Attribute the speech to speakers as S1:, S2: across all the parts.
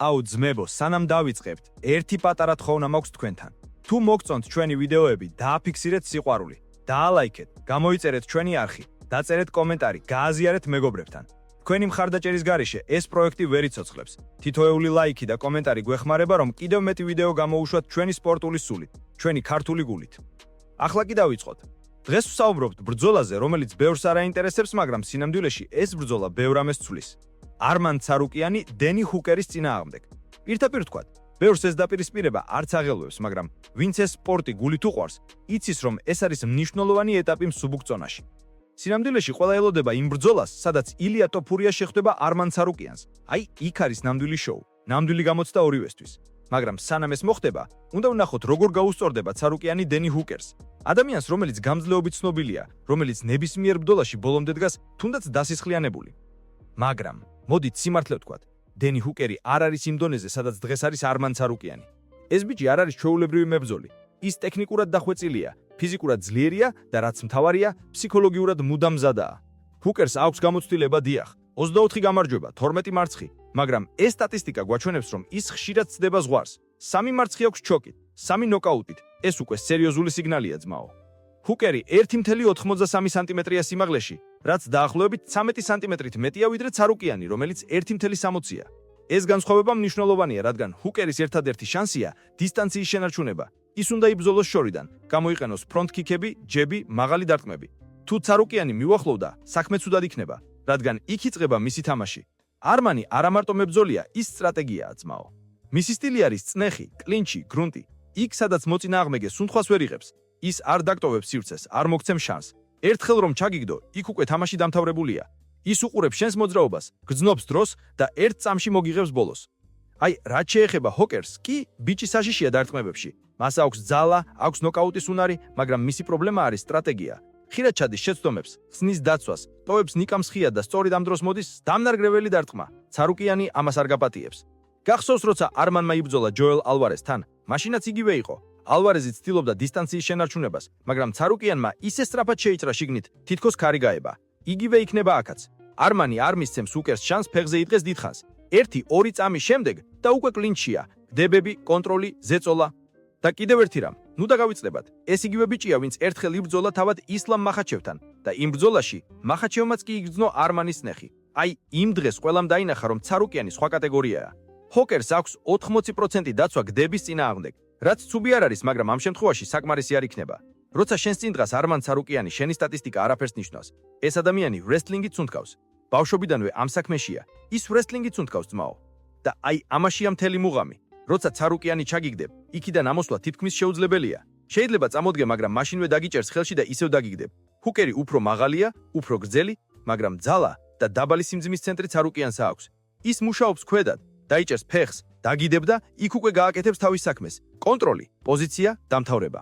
S1: აუ ძმებო, სანამ დავიწყებთ, ერთი პატარა თხოვნა მაქვს თქვენთან. თუ მოგწონთ ჩვენი ვიდეოები, დააფიქსირეთ სიყვარული, დაალაიქეთ, გამოიწერეთ ჩვენი არხი, დაწერეთ კომენტარი, გააზიარეთ მეგობრებთან. თქვენი მხარდაჭერის გარეშე ეს პროექტი ვერ იცოცხლებს. თითოეული ლაიქი და კომენტარი გვეხმარება, რომ კიდევ მეტი ვიდეო გამოვუშვათ ჩვენი სპორტული სულით, ჩვენი ქართული გულით. ახლა კი დავიწყოთ. დღეს ვსაუბრობთ ბრძოლაზე, რომელიც ბევრს არ აინტერესებს, მაგრამ სინამდვილეში ეს ბრძოლა ბევრ ამას ცვლის. არმან ცარუკიანი დენი ჰუკერის წინააღმდეგ. პირდაპირ ვთქვათ, ბევრს ეს დაპირისპირება არც აღელვებს, მაგრამ ვინც ეს სპორტი გულით უყვარს, იცის, რომ ეს არის მნიშვნელოვანი ეტაპი მსუბუქ წონაში. სინამდვილეში ყველა ელოდება იმ ბრძოლას, სადაც ილია ტოფურია შეხვდება არმან ცარუკიანს. აი, იქ არის ნამდვილი შოუ, ნამდვილი გამოცდა ორივესთვის. მაგრამ სანამ ეს მოხდება, უნდა ვნახოთ, როგორ გაუსწორდება ცარუკიანი დენი ჰუკერს. ადამიანს, რომელიც გამძლეობით ცნობილია, რომელიც ნებისმიერ ბრძოლაში ბოლომდე დგას, თუნდაც დასისხლიანებული. მაგრამ მოდით სიმართლე ვთქვათ, დენი ჰუკერი არ არის იმ დონეზე, სადაც დღეს არის არმან ცარუკიანი. ეს ბიჭი არ არის ჩვეულებრივი მებრძოლი. ის ტექნიკურად დახვეწილია, ფიზიკურად ძლიერია და რაც მთავარია, ფსიქოლოგიურად მუდამ მზადაა. ჰუკერს აქვს გამოცდილება დიახ, 24 გამარჯვება, 12 მარცხი, მაგრამ ეს სტატისტიკა გვაჩვენებს, რომ ის ხშირად ცდება ზღვარს. 3 მარცხი აქვს ჩოკით, 3 ნოკაუტით. ეს უკვე სერიოზული სიგნალია ძმაო. ჰუკერი 1.83 სანტიმეტრია სიმაღლეში, რაც დაახლოებით 13 სანტიმეტრით მეტია ვიდრე ცარუკიანი, რომელიც 1.60-ია. ეს განსხვავება მნიშვნელოვანია, რადგან ჰუკერის ერთადერთი შანსია დისტანციის შენარჩუნება. ის უნდა იბრძოლოს შორიდან, გამოიყენოს ფრონტ-კიკები, ჯები, მაღალი დარტყმები. თუ ცარუკიანი მიუახლოვდა, საქმე ცუდად იქნება, რადგან იქ იწყება მისი თამაში. არმანი არა მარტო მებრძოლია, ის სტრატეგიაა ძმაო. მისი სტილი არის წნეხი, კლინჩი, გრუნტი. იქ, სადაც მოწინააღმდეგე სუნთხვას ვერ იღებს, ის არ დაკტოვებს სივრცეს, არ მოგცემს შანს. ერთხელ რომ ჩაგიგდო, იქ უკვე თამაში დამთავრებულია. ის უყურებს შენს მოძრაობას, გრძნობს დროს და ერთ წამში მოგიღებს ბოლოს. აი, რაც შეეხება ჰოკერს, კი, ბიჭი საშიშია დარტყმებებში. მას აქვს ძალა, აქვს ნოკაუტის უნარი, მაგრამ მისი პრობლემა არის სტრატეგია. ხშირად ჩადის შეცდომებს, ხსნის დაცვას, ტოვებს ნიკამს ხია და სწორედ ამ დროს მოდის დამნარგრეველი დარტყმა. ცარუკიანი ამას არ გაპატიებს. გახსოვს, როცა არმანმა იბრძოლა ჯოელ ალვარესთან, მაშინაც იგივე იყო. ალვარეზი ცდილობდა დისტანციის შენარჩუნებას, მაგრამ ცარუკიანმა ისე სწრაფად შეიჭრა შიგნით, თითქოს ქარი გაება. იგივე იქნება აქაც. არმანი არ მისცემს ჰუკერს შანსს ფეხზე იდღეს დიდხანს. 1-2 წამის შემდეგ და უკვე კლინჩია, გდებები, კონტროლი, ზეწოლა. და კიდევ ერთი რამ, ნუ დაგავიწყდებათ. ეს იგივე ბიჭია, ვინც ერთხელ იბრძოლა თავად ისლამ მახაჩევთან და იმ ბრძოლაში მახაჩევმაც კი იგრძნო არმანის ნეხი. აი, იმ დღეს ყველამ დაინახა, რომ ცარუკიანი სხვა კატეგორიაა. ჰოკერს აქვს 80% დაცვა გდების წინააღმდეგ, რაც ცუდი არ არის, მაგრამ ამ შემთხვევაში საკმარისი არ იქნება. როცა შენს წინ დგას არმან ცარუკიანი, შენი სტატისტიკა არაფერს ნიშნავს. ეს ადამიანი რესტლინგით უნთქავს. ბავშვობიდანვე ამ საქმეშია. ის რესტლინგით უნთქავს ძმაო. და აი, ამაშია მთელი მუღამი. როცა ცარუკიანი ჩაგიგდებ, იქიდან ამოსვლა თითქმის შეუძლებელია. შეიძლება წამოდგე, მაგრამ მაშინვე დაგიჭერს ხელში და ისევ დაგიგდებ. ჰუკერი უფრო მაღალია, უფრო გრძელი, მაგრამ ძალა და დაბალი სიმძიმის ცენტრი ცარუკიანს აქვს. ის მუშაობს ქვედად, დაიჭერს ფეხს, დაგიდებ და იქ უკვე გააკეთებს თავის საქმეს. კონტროლი, პოზიცია, დამთავრება.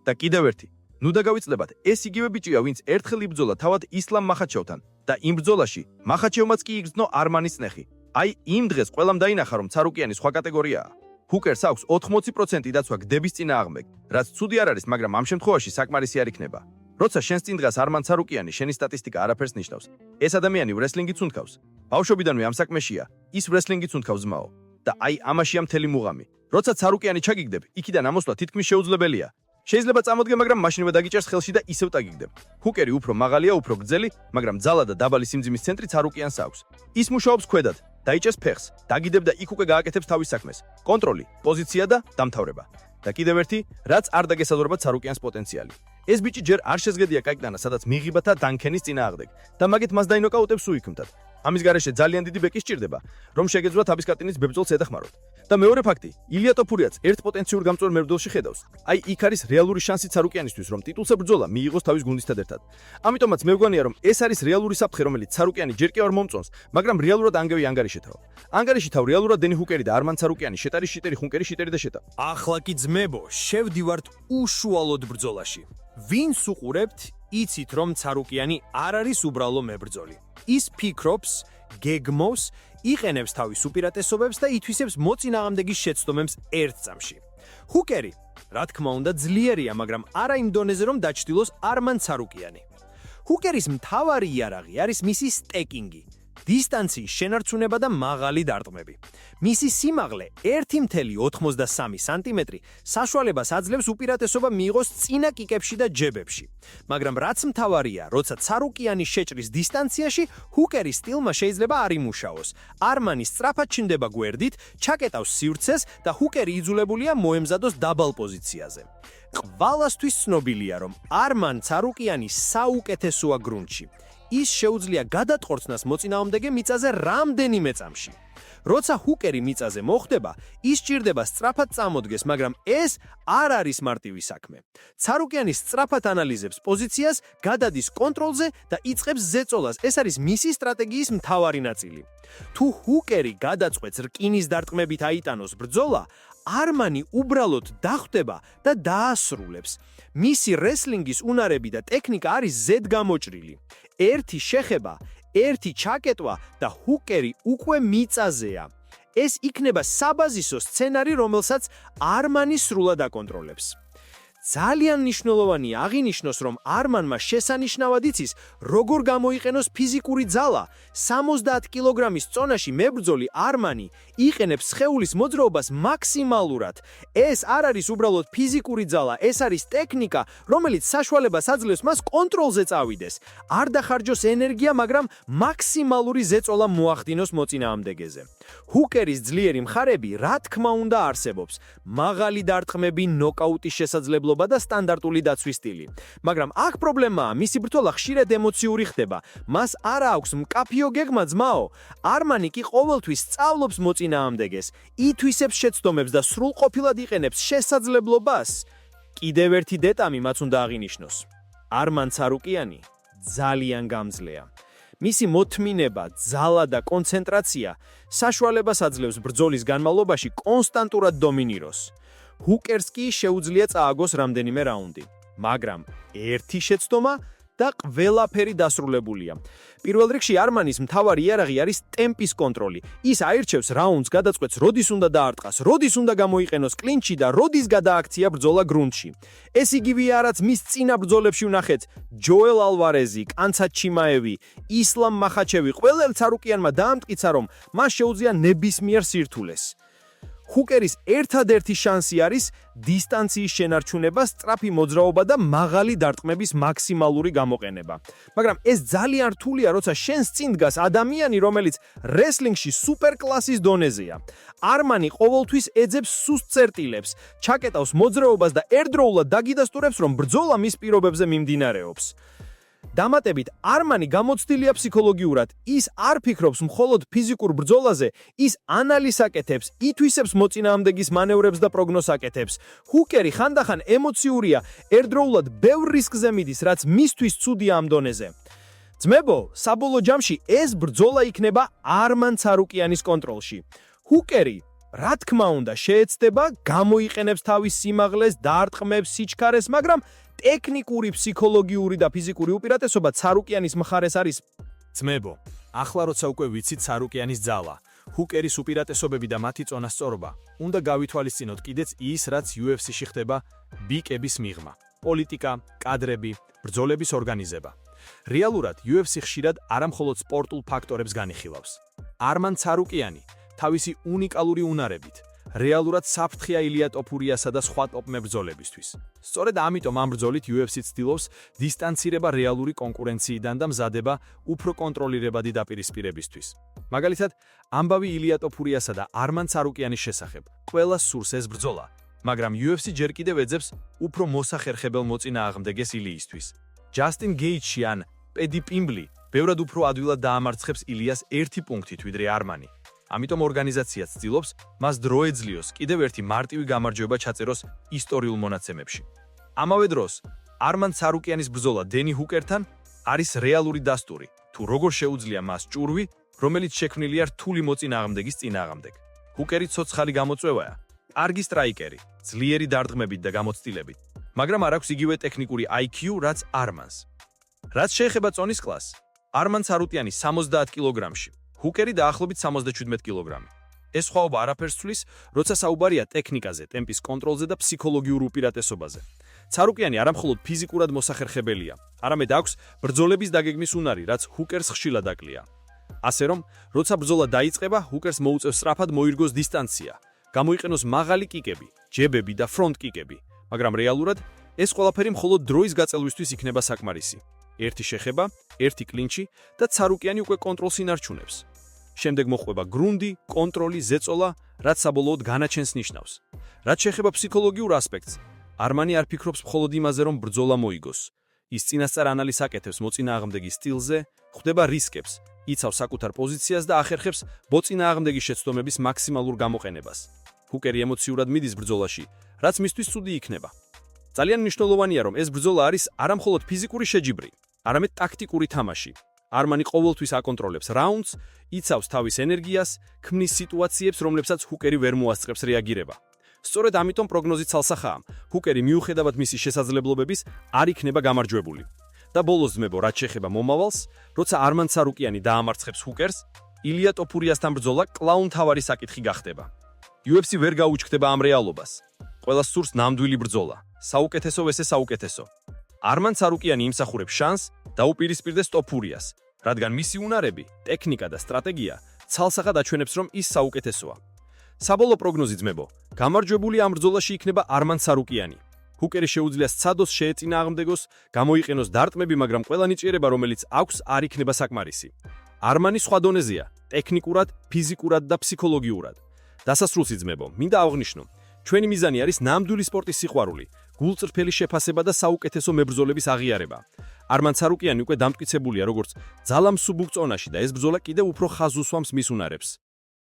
S1: და კიდევ ერთი, ნუ დაგავიწყდებათ, ეს იგივე ბიჭია, ვინც ერთხელ იბრძოლა თავად ისლამ მახაჩევთან და იმ ბრძოლაში მახაჩევმაც კი იგრძნო არმანის ნეხი. აი, იმ დღეს ყველამ დაინახა, რომ ცარუკიანი სხვა კატეგორიაა. ჰუკერს აქვს 80% დაცვა გდების წინააღმდეგ, რაც ცუდი არ არის, მაგრამ ამ შემთხვევაში საკმარისი არ იქნება. როცა შენს წინ დგას არმან ცარუკიანი, შენი სტატისტიკა არაფერს ნიშნავს. ეს ადამიანი რესლინგით უნთქავს. ბავშვობიდანვე ამ საქმეშია, ის რესლინგით უნთქავს ძმაო. და აი, ამაშია მთელი მუღამი. როცა ცარუკიანი ჩაგიგდებ, იქიდან ამოსვლა თითქმის შეუძლებელია. შეიძლება წამოდგე, მაგრამ მაშინვე დაგიჭერს ხელში და ისევ დაგიგდებ. ჰუკერი უფრო მაღალია, უფრო გრძელი, მაგრამ ძალა და დაბალი სიმძიმის ცენტრი ცარუკიანს აქვს. ის მუშაობს ქვედად, დაიჭერს ფეხს, დაგიდებ და იქ უკვე გააკეთებს თავის საქმეს. კონტროლი, პოზიცია და დამთავრება. და კიდევ ერთი, რაც არ დაგესაზღვრება ცარუკიანს პოტენციალი. ეს ბიჭი ჯერ არ შეზღედია კაიტანა, სადაც მიიღება და დანქენის წინააღმდეგ და მაგით მას დაინოკაუტებს უიქმთად. ამის გარეშე ძალიან დიდი ბეკი სჭირდება, რომ შეგეძლო თავის კატინის ბებრძოლს ედახმაროთ. და მეორე ფაქტი, ილია ტოფურიაც ერთ პოტენციურ გამწვარ მებრძოლში ხედავს. აი, იქ არის რეალური შანსი ცარუკიანისთვის, რომ ტიტულზე ბრძოლა მიიღოს თავის გუნდისთან ერთად. ამიტომაც მე მგონია, რომ ეს არის რეალური საფრთხე, რომელიც ცარუკიანი ჯერ კი არ მომწონს, მაგრამ რეალურად ანგევი ანგარიშეთაო. ანგარიშითაო რეალურად დენი ჰუკერი და არმან ცარუკიანი, შეტარი შიტერი ხუნკერი შიტერი და შეტა.
S2: ახლა კი ძმებო, შევდივართ უშუალოდ ბრძოლაში. ვინც უყურებთ, იცით, რომ ცარუკიანი არ არის უბრალო მებრძოლი. ის ფიქრობს, გეგმავს, იყენებს თავის უპირატესობებს და ითვისებს მოწინააღმდეგის შეცდომებს ერთ წამში. ჰუკერი, რა თქმა უნდა, ძლიერია, მაგრამ არა იმ დონეზე, რომ დაჩრდილოს არმან ცარუკიანი. ჰუკერის მთავარი იარაღი არის მისი სტეკინგი. დისტანციის შენარჩუნება და მაღალი დარტყმები. მისი სიმაღლე 1.83 სანტიმეტრი საშუალებას აძლევს უპირატესობა მიიღოს წინა კიკებში და ჯებებში. მაგრამ რაც მთავარია, როცა ცარუკიანი შეჭრის დისტანციაში, ჰუკერის სტილმა შეიძლება არ იმუშაოს. არმანი სწრაფად ჩნდება გვერდით, ჩაკეტავს სივრცეს და ჰუკერი იძულებულია მოემზადოს დაბალ პოზიციაზე. ყველასთვის ცნობილია, რომ არმან ცარუკიანი საუკეთესოა გრუნტში. ის შეუძლია გადატყორცნას მოწინააღმდეგე მიწაზე რამდენიმე წამში. როცა ჰუკერი მიწაზე მოხვდება, ის ჭირდება სწრაფად წამოდგეს, მაგრამ ეს არ არის მარტივი საქმე. ცარუკიანი სწრაფად ანალიზებს პოზიციას, გადადის კონტროლზე და იწყებს ზეწოლას. ეს არის მისი სტრატეგიის მთავარი ნაწილი. თუ ჰუკერი გადაწყვეტს რკინის დარტყმებით აიტანოს ბრძოლა, არმანი უბრალოდ დახვდება და დაასრულებს. მისი რესლინგის უნარები და ტექნიკა არის ზედგამოჭრილი. ერთი შეხება, ერთი ჩაკეტვა და ჰუკერი უკვე მიწაზეა. ეს იქნება საბაზისო სცენარი, რომელსაც არმანი სრულად აკონტროლებს. ძალიან მნიშვნელოვანია აღინიშნოს, რომ არმანმა შესანიშნავად იცის, როგორ გამოიყენოს ფიზიკური ძალა. 70 კილოგრამის წონაში მებრძოლი არმანი იყენებს სხეულის მოძრაობას მაქსიმალურად. ეს არ არის უბრალოდ ფიზიკური ძალა, ეს არის ტექნიკა, რომელიც საშუალებას აძლევს მას კონტროლზე წავიდეს. არ დახარჯოს ენერგია, მაგრამ მაქსიმალური ზეწოლა მოახდინოს მოწინააღმდეგეზე. ჰუკერის ძლიერი მხარები, რა თქმა უნდა, არსებობს. მაღალი დარტყმები, ნოკაუტის შესაძლებლობა და სტანდარტული დაცვის სტილი. მაგრამ აქ პრობლემაა, მისი ბრძოლა ხშირად ემოციური ხდება. მას არ აქვს მკაფიო გეგმა ძმაო. არმანი კი ყოველთვის სწავლობს მოწინააღმდეგეს, ითვისებს შეცდომებს და სრულყოფილად იყენებს შესაძლებლობას. კიდევ ერთი დეტალი მას უნდა აღინიშნოს. არმან ცარუკიანი ძალიან გამძლეა. მისი მოთმინება, ძალა და კონცენტრაცია საშუალებას აძლევს ბრძოლის განმავლობაში კონსტანტურად დომინიროს. ჰუკერს კი შეუძლია წააგოს რამდენიმე რაუნდი, მაგრამ ერთი შეცდომა და ყველაფერი დასრულებულია. პირველ რიგში არმანის მთავარი იარაღი არის ტემპის კონტროლი. ის აირჩევს რაუნდს, გადაწყვეტს, როდის უნდა დაარტყას, როდის უნდა გამოიყენოს კლინჩი და როდის გადააქცია ბრძოლა გრუნტში. ეს იგივეა, რაც მის წინა ბრძოლებში ვნახეთ. ჯოელ ალვარეზი, კანცად ჩიმაევი, ისლამ მახაჩევი ყველამ ცარუკიანმა დაამტკიცა, რომ მას შეუძლია ნებისმიერ სირთულეს. ჰუკერის ერთადერთი შანსი არის დისტანციის შენარჩუნება, სწრაფი მოძრაობა და მაღალი დარტყმების მაქსიმალური გამოყენება. მაგრამ ეს ძალიან რთულია, როცა შენს წინ დგას ადამიანი, რომელიც რესლინგში სუპერკლასის დონეზეა. არმანი ყოველთვის ეძებს სუსტ წერტილებს, ჩაკეტავს მოძრაობას და ერთდროულად დაგიდასტურებს, რომ ბრძოლა მის პირობებზე მიმდინარეობს. დამატებით, არმანი გამოცდილია ფსიქოლოგიურად. ის არ ფიქრობს მხოლოდ ფიზიკურ ბრძოლაზე, ის ანალიზს აკეთებს, ითვისებს მოწინააღმდეგის მანევრებს და პროგნოზს აკეთებს. ჰუკერი ხანდახან ემოციურია, ერთდროულად ბევრ რისკზე მიდის, რაც მისთვის ცუდია ამ დონეზე. ძმებო, საბოლოო ჯამში ეს ბრძოლა იქნება არმან ცარუკიანის კონტროლში. ჰუკერი, რა თქმა უნდა, შეეცდება, გამოიყენებს თავის სიმაღლეს, დარტყმებს, სიჩქარეს, მაგრამ ტექნიკური, ფსიქოლოგიური და ფიზიკური უპირატესობა ცარუკიანის მხარეს არის.
S1: ძმებო, ახლა როცა უკვე ვიცით ცარუკიანის ძალა, ჰუკერის უპირატესობები და მათი წონასწორობა, უნდა გავითვალისწინოთ კიდეც ის, რაც UFC-ში ხდება ბიკების მიღმა. პოლიტიკა, კადრები, ბრძოლების ორგანიზება. რეალურად UFC ხშირად არამხოლოდ სპორტულ ფაქტორებს განიხილავს. არმან ცარუკიანი თავისი უნიკალური უნარებით რეალურად საფრთხეა ილია ტოფურიასა და სხვა ტოპ მებრძოლებისთვის. სწორედ ამიტომ ამ ბრძოლით UFC ცდილობს დისტანცირება რეალური კონკურენციიდან და მზადება უფრო კონტროლირებადი დაპირისპირებისთვის. მაგალითად, ამბავი ილია ტოფურიასა და არმან ცარუკიანის შესახებ. ყველას სურს ეს ბრძოლა, მაგრამ UFC ჯერ კიდევ ეძებს უფრო მოსახერხებელ მოწინააღმდეგეს ილიისთვის. ჯასტინ გეიჯი ან პედი პიმბლი ბევრად უფრო ადვილად დაამარცხებს ილიას 1 პუნქტით ვიდრე არმანი. ამიტომ ორგანიზაციაც ცდილობს მას დრო ეძლიოს კიდევ ერთი მარტივი გამარჯვება ჩაწეროს ისტორიულ მონაცემებში. ამავე დროს, არმან ცარუკიანის ბრძოლა დენი ჰუკერთან არის რეალური დასტური, თუ როგორ შეუძლია მას ჭურვი, რომელიც შექმნილია რთული მოწინააღმდეგის წინააღმდეგ. ჰუკერი ცოცხალი გამოწვევაა, კარგი სტრაიკერი, ძლიერი დარტყმებით და გამოცდილებით, მაგრამ არ აქვს იგივე ტექნიკური IQ, რაც არმანს. რაც შეეხება წონის კლასს, არმან ცარუკიანი 70 კილოგრამში, ჰუკერი დაახლოებით 77 კილოგრამი. ეს სხვაობა არაფერს ცვლის, როცა საუბარია ტექნიკაზე, ტემპის კონტროლზე და ფსიქოლოგიურ უპირატესობაზე. ცარუკიანი არამხოლოდ ფიზიკურად მოსახერხებელია, არამედ აქვს ბრძოლების დაგეგმის უნარი, რაც ჰუკერს ხშირად აკლია.
S2: ასე რომ, როცა ბრძოლა დაიწყება, ჰუკერს მოუწევს სწრაფად მოირგოს დისტანცია, გამოიყენოს მაღალი კიკები, ჯებები და ფრონტ კიკები, მაგრამ რეალურად ეს ყველაფერი მხოლოდ დროის გაწელვისთვის იქნება საკმარისი. ერთი შეხება, ერთი კლინჩი და ცარუკიანი უკვე კონტროლს ინარჩუნებს. შემდეგ მოხვება გრუნდი, კონტროლი, ზეწოლა, რაც საბოლოოდ განაჩენს ნიშნავს. რაც შეეხება ფსიქოლოგიურ ასპექტს, არმანი არ ფიქრობს მხოლოდ იმაზე, რომ ბრძოლა მოიგოს. ის წინასწარ ანალიზს აკეთებს მოწინააღმდეგის სტილზე, ხვდება რისკებს, იცავს საკუთარ პოზიციას და ახერხებს მოწინააღმდეგის შეცდომების მაქსიმალურ გამოყენებას. ჰუკერი ემოციურად მიდის ბრძოლაში, რაც მისთვის ცუდი იქნება. ძალიან მნიშვნელოვანია, რომ ეს ბრძოლა არის არამხოლოდ ფიზიკური შეჯიბრი, არამედ ტაქტიკური თამაში. არმანი ყოველთვის აკონტროლებს რაუნდს, იცავს თავის ენერგიას, ქმნის სიტუაციებს, რომლებსაც ჰუკერი ვერ მოასწრებს რეაგირება. სწორედ ამიტომ პროგნოზი ცალსახაა. ჰუკერი მიუხედავად მისი შესაძლებლობების არ იქნება გამარჯვებული. და ბოლოს ძმებო, რაც შეეხება მომავალს, როცა არმან ცარუკიანი დაამარცხებს ჰუკერს, ილია ტოფურიასთან ბრძოლა კлау მთავარი საკითხი გახდება. UFC ვერ გაუჩქდება ამ რეალობას. ყველას სურს ნამდვილი ბრძოლა. საუკეთესო ესე საუკეთესო. არმან ცარუკიანი იმსახურებს შანსს დაუპირისპირდეს ტოფურიას, რადგან მისი უნარები, ტექნიკა და სტრატეგია ცალსახად აჩვენებს, რომ ის საუკეთესოა. საბოლოო პროგნოზი ძმებო, გამარჯვებული ამ ბრძოლაში იქნება არმან ცარუკიანი. ჰუკერი შეუძლია სცადოს შეეწინააღმდეგოს, გამოიყენოს დარტყმები, მაგრამ ყველა ნიჭიერება, რომელიც აქვს, არ იქნება საკმარისი. არმანი სხვა დონეზეა, ტექნიკურად, ფიზიკურად და ფსიქოლოგიურად. დასასრულსი ძმებო, მინდა აღვნიშნო, ჩვენი მიზანი არის ნამდვილი სპორტის სიყვარული, გულწრფელი შეფასება და საუკეთესო მებრძოლების აღიარება. არმან ცარუკიანი უკვე დამტკიცებულია როგორც ძალამსუბუქ წონაში და ეს ბრძოლა კიდევ უფრო ხაზს უსვამს მის უნარებს.